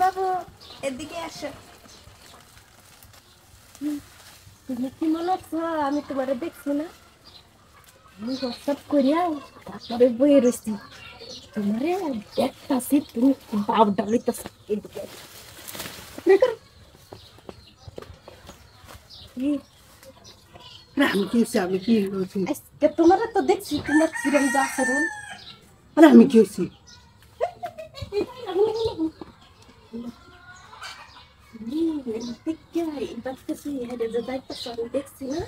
বাবু এদিকে আসো। তুমি কি মনে হচ্ছে আমি তোমারে দেখছি না? আমি হোয়াটসঅ্যাপ করিয়া তারপরে বইয়ে রয়েছি তোমারে দেখতাছি তুমি বাপ ডালিতেছ এদিকে। আমি কি হয়েছি? আমি কি হয়েছি? আজকে তোমারে তো দেখছি তোমার কিরম যা করুন। আরে আমি কি হয়েছি? দেখছি না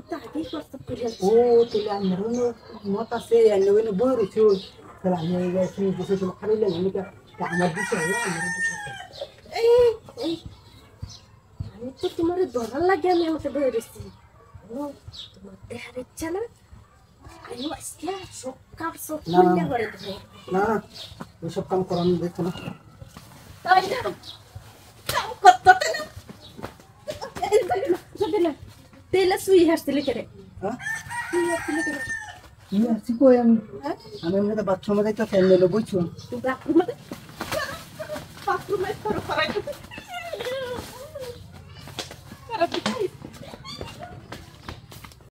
তো আগেই হোয়াটসঅ্যাপ করিয়া ও তাহলে আমার মত আছে এনে বই রয়েছে তাহলে আমি গেছি দেশে তোমার খালি আমি আমার দিচ্ছে আমার দিচ্ছে এই আমি তো তোমার ধরার লাগে আমি আমাকে বই রয়েছি তোমার দেখার ইচ্ছা না আমিও আজকে সকাল না সকাল করে দেবো। না ওইসব কাম করানো দেখো না তাই না কাম করতে না যাবে না তেলে সুই হাসতে কেরে হ্যাঁ সুই হাসতে কেরে কি আসছি কই আমি হ্যাঁ আমি এমনি বাথরুমে যাইতে ফ্যান বুঝছো তুই বাথরুমে করো করাই